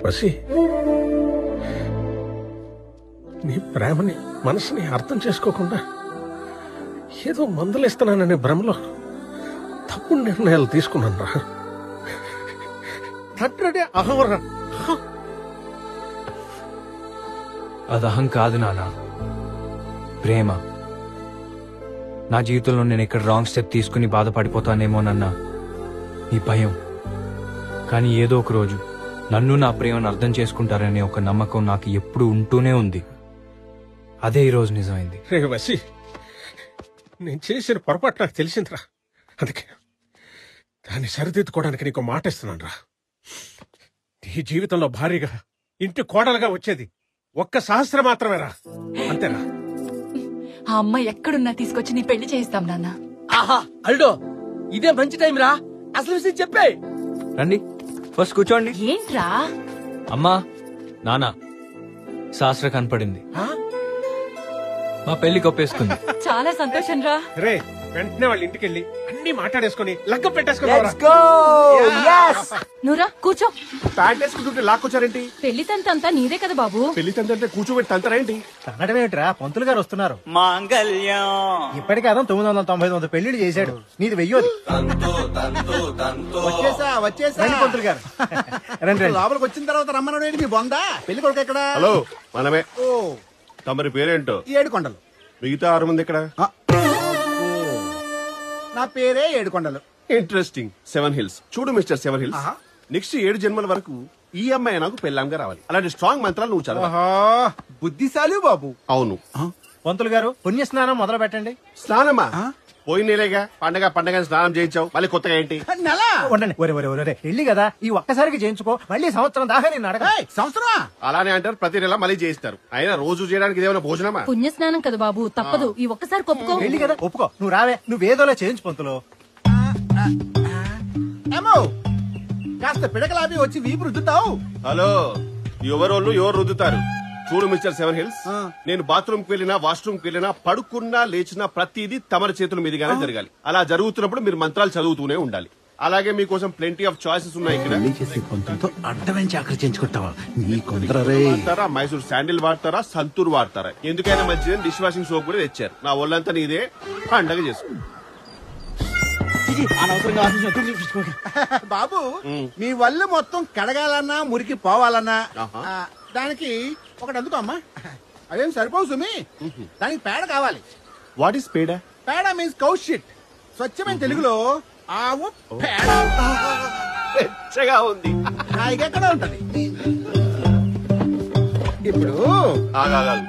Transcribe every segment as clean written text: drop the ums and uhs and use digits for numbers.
వసి, నీ ప్రేమని మనసుని అర్థం చేసుకోకుండా ఏదో మందులేస్తున్నాననే భ్రమలో తప్పుడు నిర్ణయాలు తీసుకున్నాను రా. తండ్రి అహంరా. అది అహం కాదు నాన్న, ప్రేమ. నా జీవితంలో నేను ఇక్కడ రాంగ్ స్టెప్ తీసుకుని బాధపడిపోతానేమోనన్నా ఈ భయం. కానీ ఏదో ఒక రోజు నన్ను నా ప్రేమను అర్థం చేసుకుంటారనే ఒక నమ్మకం నాకు ఎప్పుడు ఉంటూనే ఉంది. అదే ఈ రోజు నిజమైంది. రే వసి, నేను చేసిన పొరపాటు నాకు తెలిసిందిరా. అందుకే దాన్ని సరిదిద్దుకోవడానికి నీకు మాట ఇస్తున్నాను రా. నీ జీవితంలో భారీగా ఇంటి కోడలుగా వచ్చేది ఒక్క సహస్రం మాత్రమే రా. అంతేనా? ఆ అమ్మాయి ఎక్కడున్నా తీసుకొచ్చి నీ పెళ్లి చేయిస్తాం నాన్న. ఆహా అల్డో, ఇదే మంచి టైం రా. అసలు విషయం చెప్పే. రండి, ఫస్ట్ కూర్చోండి. ఏంట్రా? అమ్మా, నాన్న, శాస్త్ర కనపడింది. మా పెళ్లి కొప్పేసుకుంది. చాలా సంతోషం రా. రే, వెంటనే వాళ్ళ ఇంటికి వెళ్ళి అన్ని మాట్లాడేసుకుని లగ్గం Let's పెట్టేసుకున్నావు. go. Yes. నువ్వురా కూర్చో. ప్యాంట్ వేసుకుంటుంటే లాక్కొచ్చారేంటి? పెళ్లి తంతంతా నీదే కదా బాబు. పెళ్లి తండ్రి కూర్చోబెట్టి తంతరేంటి? తనడమేమిట్రా, పంతులు గారు వస్తున్నారు. మాంగళ్యం. ఇప్పటికే అదం 999 పెళ్లిళ్ళు చేశాడు. నీది వెయ్యోది. వచ్చేసా రండి పంతులు గారు, రండి రండి. లోపలికి వచ్చిన తర్వాత రమ్మన్నాడు. మీ బొందా పెళ్లి కొడుకు ఎక్కడ? హలో, మనమే. ఓ, తమరి పేరేంటో? 7 కొండలు. మిగతా 6 మంది ఇక్కడ. నా పేరే 7 కొండలు. ఇంట్రెస్టింగ్. 7 హిల్స్. చూడు మిస్టర్ 7 హిల్స్, నెక్స్ట్ 7 జన్మల వరకు ఈ అమ్మాయి నాకు పెళ్ళాంగా రావాలి. అలాంటి స్ట్రాంగ్ మంత్రాలు నువ్వు చదవ. బుద్ధిశాలి బాబు. అవును. పంతులు గారు, పుణ్య స్నానం మొదలు పెట్టండి. స్నానమా? పోయినేలేగా పండగ స్నానం చేయించావు, మళ్ళీ కొత్తగా ఏంటి? నెల ఉండండి. ఒరే పెళ్లి కదా, ఈ ఒక్కసారికి చేయించుకో. మళ్ళీ సంవత్సరం దాకా నేను అడగ. సంవత్సరమా? అలానే అంటారు, ప్రతి నెల మళ్ళీ చేయిస్తారు. అయినా రోజు చేయడానికి ఇదేమైనా భోజనమా? పుణ్యస్నానం కదా బాబు, తప్పదు. ఈ ఒక్కసారి కొప్పుకో. పెళ్లి కదా, ఒప్పుకో. నువ్వు రావే, నువ్వేదోలా చేయించు పంతులు. ఏమో కాస్త పిడకలాపి వచ్చి వీపు రుద్దుతావు. హలో, ఎవరోళ్ళు ఎవరు రుద్దుతారు? చూడు మిస్టర్ 7 హిల్స్, నేను బాత్రూమ్ కి వెళ్ళినా వాష్రూమ్ కి వెళ్ళినా పడుకున్నా లేచినా ప్రతిదీ తమరి చేతుల మీదుగానే జరగాలి. అలా జరుగుతున్నప్పుడు మీరు మంత్రాలు చదువుతూనే ఉండాలి. అలాగే మీకోసం ప్లెంటీ ఆఫ్ చాయిసెస్ ఉన్నాయి ఇక్కడ. అడ్డమైన చాకరీ చేయించుకుంటావా? వాడతారా, మైసూర్ శాండిల్ వాడతారా, సంతూర్ వాడతారా? ఎందుకైనా మంచిదని డిష్ వాషింగ్ సోప్ కూడా తెచ్చారు. నా ఒళ్ళంతా నీదే, పండగ చేసుకో. బాబు, మీ వల్లు మొత్తం కడగాలన్నా మురికి పోవాలన్నా దానికి ఒకటి అందుకో అమ్మా. అదేం సరిపోవు సుమి, దానికి పేడ కావాలి. వాట్ ఈస్ పేడ? పేడ మీన్స్ కౌ షిట్. స్వచ్ఛమైన తెలుగులో ఆవు పేడ. పెచ్చగా ఉంది. ఎక్కడ ఉంటది ఇప్పుడు? ఆగాగాలు.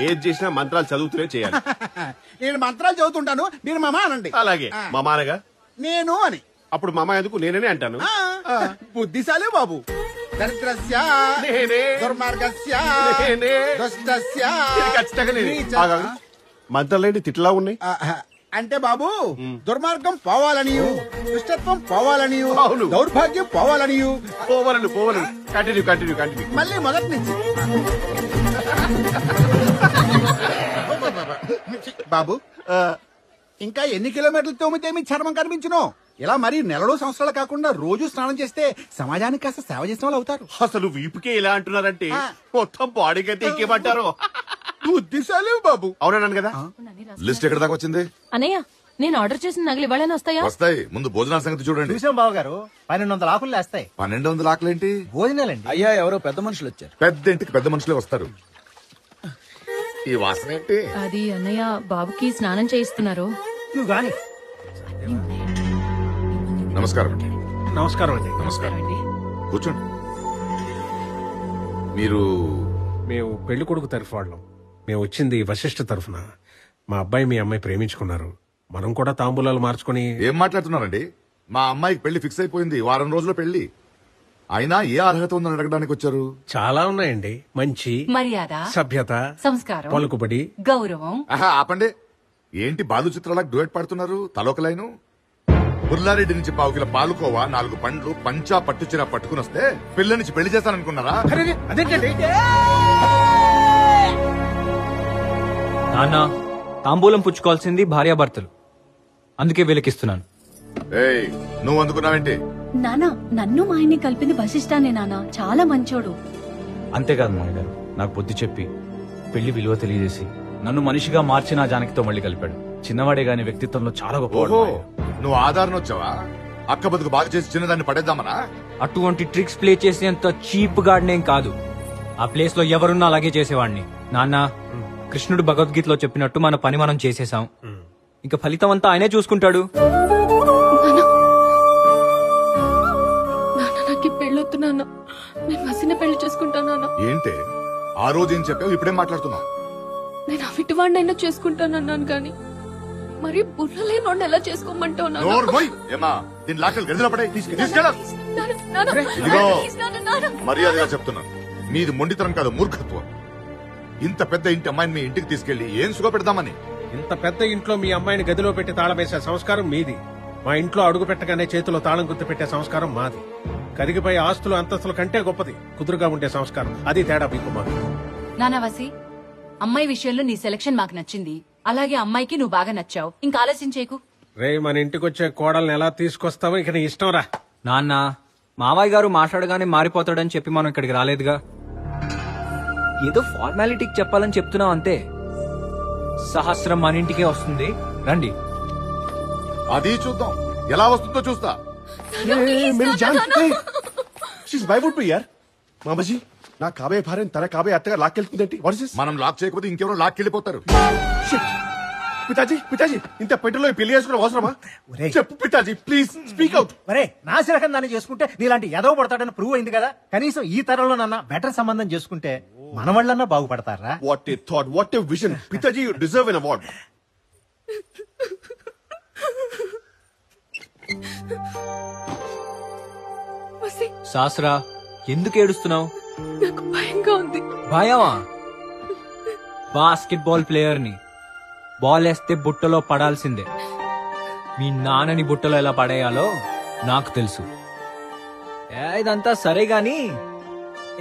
ఏది చేసినా మంత్రాలు చదువుతూనే చేయాలి. నేను మంత్రాలు చదువుతుంటాను, మీరు మామ అనండి. అలాగే. మా మానగా నేను అని. అప్పుడు మామ ఎందుకు నేనే అంటాను. బుద్ధిశాలి బాబు. దరిద్రస్య నేనే, దుర్మార్గస్య నేనే, దుష్టస్య ఇది ఖచ్చితంగా నేనే. ఆగాగు. మంత్రాలేంటి తిట్లా ఉన్నాయి? అంటే బాబు, దుర్మార్గం పోవాలని, దుష్టత్వం పోవాలని, అవును. దౌర్భాగ్యం పోవాలని. పోవాలను. కంటిన్యూ. మళ్ళీ మొదటి నుంచి. బాబు, ఇంకా ఎన్ని కిలోమీటర్లు తోమితే మీ చర్మం కనిపించును? ఇలా మరి నెలలో సంవత్సరాలు కాకుండా రోజు స్నానం చేస్తే సమాజానికి కాస్త సేవ చేసిన వాళ్ళు అవుతారు. అసలు వీపుకే ఇలా అంటున్నారంటే మొత్తం బాడీకి అయితే ఇంకేమంటారు? బుద్ధిశాలి బాబు. అవునన్నాను కదా. లిస్ట్ ఎక్కడ దాకా వచ్చింది? అన్నయ్య, నేను ఆర్డర్ చేసిన నగలు ఇవ్వాలని వస్తాయా? వస్తాయి. ముందు భోజనాల సంగతి చూడండి. చూసాం బావ గారు, 1200 ఆకులు లేస్తాయి. 1200 ఆకులేంటి? భోజనాలండి. అయ్యా, ఎవరో పెద్ద మనుషులు వచ్చారు. పెద్ద ఇంటికి పెద్ద మనుషులే వస్తారు. ఈ వాసన ఏంటి? అది అన్నయ్య బాబుకి స్నానం చేయిస్తున్నారు. నువ్వు గాని. నమస్కారం అండి. నమస్కారం అండి. నమస్కారం. కూర్చోండి. మీరు? మేము పెళ్లి కొడుకు తరఫు వాళ్ళం. మేము వచ్చింది వశిష్ఠ తరఫున. మా అబ్బాయి మీ అమ్మాయి ప్రేమించుకున్నారు. మనం కూడా తాంబూలాలు మార్చుకుని. ఏం మాట్లాడుతున్నారండి? మా అమ్మాయికి పెళ్లి ఫిక్స్ అయిపోయింది. వారం రోజుల్లో పెళ్లి. అయినా ఏ అర్హత ఉందని అడగడానికి వచ్చారు? చాలా ఉన్నాయండి. మంచి మర్యాద, సభ్యత, సంస్కారం, పలుకుబడి, గౌరవం. ఆపండి. ఏంటి బాలు చిత్రాలకు డ్యూయట్ పాడుతున్నారు? తలొక లైను. బుల్లారెడ్డి నుంచి పావుకిల పాలుకోవా, 4 పండ్లు, పంచా పట్టుచీర పట్టుకుని వస్తే పిల్ల నుంచి పెళ్లి చేస్తాననుకున్నారా? అదేంటండి? నాన్న, తాంబూలం పుచ్చుకోవాల్సింది భార్యాభర్తలు, అందుకే వీళ్ళకిస్తున్నాను. ఏయ్, నువ్వు అందుకున్నావేంటి? నానా నన్ను మా ఆయన్ని కలిపింది వశిష్ఠానే నానా, చాలా మంచోడు. అంతేకాదు మామయ్య గారు, నాకు బుద్ధి చెప్పి పెళ్లి విలువ తెలియజేసి నన్ను మనిషిగా మార్చి నా జానకితో మళ్ళీ కలిపాడు. చిన్నవాడే గాని వ్యక్తిత్వంలో చాలా గొప్పవాడు ఓహో మావయ్య. నువ్వు ఆధారణ వచ్చావా? అక్క బతుకు బాగా చేసి చిన్నదాన్ని పడేద్దామనా? అటువంటి ట్రిక్స్ ప్లే చేసేంత చీప్ గాడినేం కాదు. ఆ ప్లేస్ లో ఎవరున్నా అలాగే చేసేవాడిని. నాన్న, కృష్ణుడు భగవద్గీతలో చెప్పినట్టు మన పని మనం చేసేసాం, ఇంకా ఫలితం అంతా ఆయనే చూసుకుంటాడు. నాకు పెళ్ళొద్దు నాన్న, నేను వసిన పెళ్లి చేసుకుంటానా. ఏంటే ఆ రోజు ఏం చెప్పావు, ఇప్పుడేం మాట్లాడుతున్నావు? నేను అవిటివాడినైనా చేసుకుంటానన్నాను కానీ మరి బుర్రలేనోడిని ఎలా చేసుకోమంటావు నాన్న? నోరు మూయ్. ఏమా దీని లాకలు గదిలో పడే తీసుకెళ్ళ. ఇదిగో మర్యాదగా చెప్తున్నాను, మీది మొండితనం కాదు, మూర్ఖత్వం. ఇంత పెద్ద ఇంటి అమ్మాయిని మీ ఇంటికి తీసుకెళ్లి ఏం సుఖ పెడదామని? ఇంత పెద్ద ఇంట్లో మీ అమ్మాయిని గదిలో పెట్టి తాళం వేసే సంస్కారం మీది. మా ఇంట్లో అడుగు పెట్టగానే చేతిలో తాళం గుర్తు పెట్టే సంస్కారం మాది. కరిగిపోయే ఆస్తులు అంతస్తుల కంటే గొప్పది కుదురుగా ఉండే సంస్కారం. అది తేడా మీకు మాకు. నానావాసి, అమ్మాయి విషయంలో నీ సెలక్షన్ మాకు నచ్చింది, అలాగే అమ్మాయికి నువ్వు బాగా నచ్చావు. ఇంకా ఆలస్యం చేయకు. రే, మన ఇంటికి వచ్చే కోడల్ని ఎలా తీసుకొస్తావో ఇక నీ ఇష్టం రా. నాన్న, మావయ్య గారు మాట్లాడగానే మారిపోతాడని చెప్పి మనం ఇక్కడికి రాలేదుగా. ఏదో ఫార్మాలిటీకి చెప్పాలని చెప్తున్నాం అంతే. సహస్రం మన ఇంటికే వస్తుంది, రండి. అది చూద్దాం, ఎలా వస్తుందో చూస్తా. मेरी जान she's my would be यार మామజీ నా కాబోయే భార్య తన కాబోయే అత్తగా లాక్కెళ్తుందేంటి? What is this? మనం లాక్ చేయకపోతే ఇంకెవరో లాక్కెళ్ళిపోతారు. పితాజీ పితాజీ ఇంత పెట్టులో పెళ్లి చేసుకున్న అవసరమా? ఒరేయ్. చెప్పు పితాజీ, ప్లీజ్ స్పీక్ అవుట్. మరే నాసిరకం దాన్ని చేసుకుంటే నీలాంటి ఎదవ పడతాడని ప్రూవ్ అయింది కదా. కనీసం ఈ తరంలో నన్న బెటర్ సంబంధం చేసుకుంటే మన వాళ్ళన్నా బాగుపడతారా? What a thought, what a vision. పితాజీ, యు డిజర్వ్ ఎన్ అవార్డ్. శాస్త్రా, ఎందుకు ఏడుస్తున్నావు? నాకు భయంగా ఉంది. భయమా? బాస్కెట్ బాల్ ప్లేయర్ ని బాల్ వేస్తే బుట్టలో పడాల్సిందే. మీ నాన్నని బుట్టలో ఎలా పడేయాలో నాకు తెలుసు. ఇదంతా సరే గాని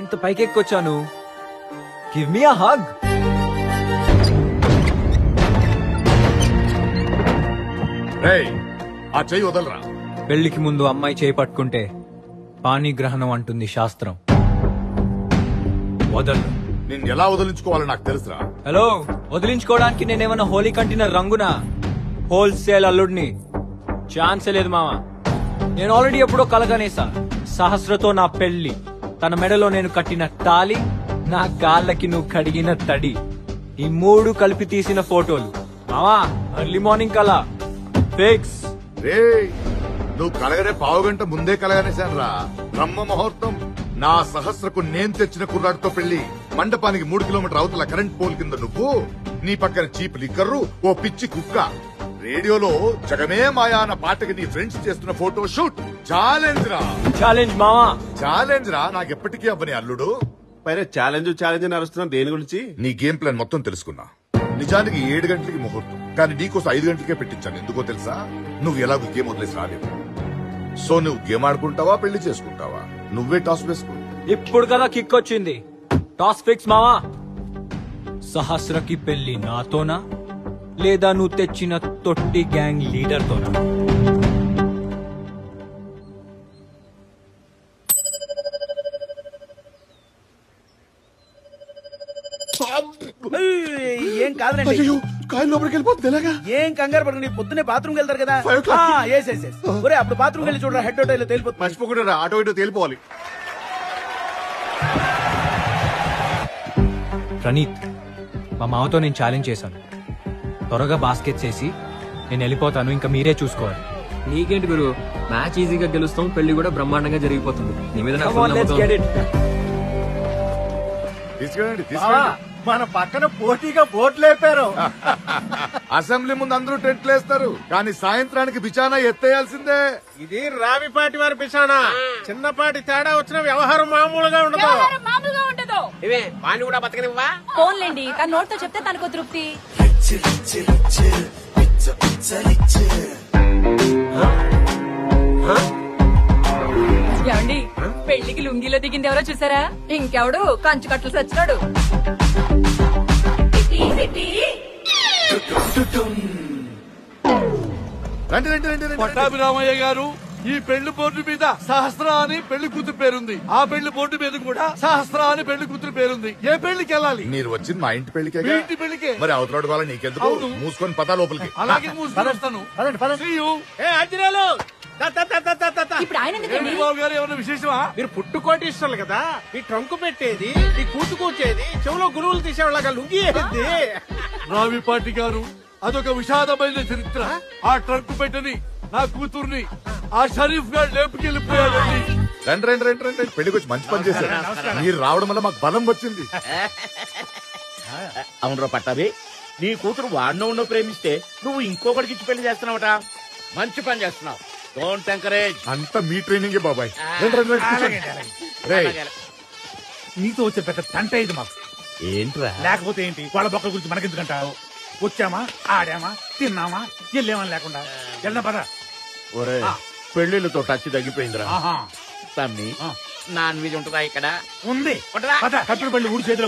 ఇంత పైకెక్కొచ్చాను, గివ్ మీ అ హగ్. రేయ్, ఆ చెయ్యి వదలరా. పెళ్లికి ముందు అమ్మాయి చేయి పట్టుకుంటే పాణిగ్రహణం అంటుంది శాస్త్రం. వదలు. నిన్ను ఎలా వదిలించుకోవాలో నాకు తెలుసురా. హలో, వదిలించుకోవడానికి నేనేమన్నా హోలీ కంటిన రంగునా? హోల్సేల్ అల్లుడిని. ఛాన్సే లేదు మావా. నేను ఆల్రెడీ ఎప్పుడో కలగనేసా. సహస్రతో నా పెళ్లి, తన మెడలో నేను కట్టిన తాలి, నా కాళ్ళకి నువ్వు కడిగిన తడి, ఈ మూడు కలిపి తీసిన ఫోటోలు. మావా, ఎర్లీ మార్నింగ్ కలా ఫిక్స్. రేయ్, నువ్వు కలగనే పావుగంట ముందే కలగనేశాను రా. బ్రహ్మ ముహూర్తం. నా సహస్రకు నేను తెచ్చిన కుర్రాడితో పెళ్లి, మండపానికి 3 కిలోమీటర్ అవతల కరెంట్ పోల్ కింద నువ్వు, నీ పక్కన చీప్ లిక్కర్రు, ఓ పిచ్చి కుక్క. రేడియోలో జగమే మాయా అన్న పాటకి నీ ఫ్రెండ్స్ చేస్తున్న ఫోటో షూట్. ఛాలెంజ్ రా, ఛాలెంజ్ మావా, ఛాలెంజ్ రా. నాకెప్పటికీ అవ్వని అల్లుడు. పైన ఛాలెంజ్ ఛాలెంజ్ అని అరుస్తున్నాం దేని గురించి? నీ గేమ్ ప్లాన్ మొత్తం తెలుసుకున్నా. నిజానికి 7 గంటలకి ముహూర్తం, కానీ నీకోసం 5 గంటలకే పెట్టించాను. ఎందుకో తెలుసా? నువ్వు ఎలాగో గేమ్ వదిలేసి రాలేవు. సో నువ్వు గేమ్ ఆడుకుంటావా, పెళ్లి చేసుకుంటావా? నువ్వే టాస్ వేసుకో. ఇప్పుడు కదా కిక్ వచ్చింది. టాస్ ఫిక్స్ మావా. సహస్రకి పెళ్లి నాతోనా, లేదా నువ్వు తెచ్చిన తొట్టి గ్యాంగ్ లీడర్ తోనా? ఏం కాదురండి, అయ్యో, కాయలు లోపలికి వెళ్ళిపోతుంది ఎలాగా? ఏం కంగారు పడకండి. పొద్దునే బాత్రూమ్ వెళ్తారు కదా. 5 o'clock. ఒరే, అప్పుడు బాత్రూమ్ వెళ్ళి చూడరా, హెడ్ హోటల్ తేలిపోతుంది. మర్చిపోకుండా ఆటో ఇటో తేలిపోవాలి. ప్రణీత్, మా మామతో నేను ఛాలెంజ్ చేశాను. త్వరగా బాస్కెట్స్ వేసి నేను వెళ్ళిపోతాను, ఇంకా మీరే చూసుకోవాలి. నీకేంటి గురు, మ్యాచ్ ఈజీగా గెలుస్తాం, పెళ్లి కూడా బ్రహ్మాండంగా జరిగిపోతుంది. నీ మీద నాకు Come on, full let's నమ్మకం. get it. తీసుకెళ్ళండి, బావా, తీసుకెళ్ళండి. మన పక్కన పోటీగా బోట్లు లేపారు. అసెంబ్లీ ముందు అందరూ టెంట్లు వేస్తారు, కానీ సాయంత్రానికి బిచానా ఎత్తేయాల్సిందే. ఇది రావిపాటి వారి పిసానా. చిన్నపాటి తేడా వచ్చిన వ్యవహారం మామూలుగా ఉండదు. మామూలుగా ఉండదు. ఇవే వాణ్ణి కూడా బతకనివ్వా? ఫోన్లేండి, తన నోటితో చెప్తే తనకు తృప్తి. ఏమండి, పెళ్లికి లుంగిలో దిగింది ఎవరో చూసారా? ఇంకెవడు, కంచు కట్టలు సచ్చినాడు. రండి రండి రండి రండి. పట్టాభిరామయ్య గారు, ఈ పెళ్లి బోర్డు మీద సహస్ర అని పెళ్లి కూతురు పేరుంది, ఆ పెళ్లి బోర్డు మీద కూడా సహస్ర అని పెళ్లి కూతురు పేరుంది. ఏ పెళ్లికి వెళ్ళాలి? మీరు వచ్చింది మా ఇంటి పెళ్లికే. మీ ఇంటి పెళ్లికే. మరి అవతలాడు వాళ్ళ నీకెందుకు? అవును. మూసుకొని పదా లోపలికి. అలాగే మూసుకొని వస్తాను. పదండి పదండి. See you. ఇప్పుడు ఆయన ఎందుకండి? ఏంటి బాబు గారు, ఏమైనా విశేషమా? మీరు పుట్టుకోటిస్తారు కదా, ఈ ట్రంకు పెట్టేది, ఈ కూతు కూర్చేది, చెవులో గురువులు తీసేవాళ్ళగా లుంగి వేసేది. రావిపాటి గారు, అదొక విషాదమైన చరిత్ర. ఆ ట్రంక్ పెట్టని నా కూతుర్ని ఆ షరీఫ్ గారు లేపుకెళ్ళిపోయాడండి. రండి రండి రండి రండి. పెళ్లికి వచ్చి మంచి పని చేశారు. మీరు రావడం వల్ల మాకు బలం వచ్చింది. అవునరా పట్టాభి, నీ కూతురు వాడినో ఉన్నో ప్రేమిస్తే నువ్వు ఇంకొకటికి ఇచ్చి పెళ్లి చేస్తున్నావట. మంచి పని చేస్తున్నావు. Don't encourage. అంతా మీ ట్రైనింగే బాబాయ్. రండి రండి రండి, కూర్చోండి. రేయ్, నీతో వచ్చే పెద్ద తంట ఇది మాకు. ఏంట్రా? లేకపోతే ఏంటి, వాళ్ళ బొక్కల గురించి మనకెందుకంటావు? వచ్చామా, ఆడామా, తిన్నామా, వెళ్ళామని లేకుండా వెళ్దాం పద. ఒరే, పెళ్లిళ్ళతో టచ్ తగ్గిపోయిందిరా. ఆహా. తమ్మి, నాన్ వెజ్ ఉంటుందా ఇక్కడ? ఉంది. ఉంటుందా? పద, కట్టుడు పళ్ళు ఊడి చేతిలో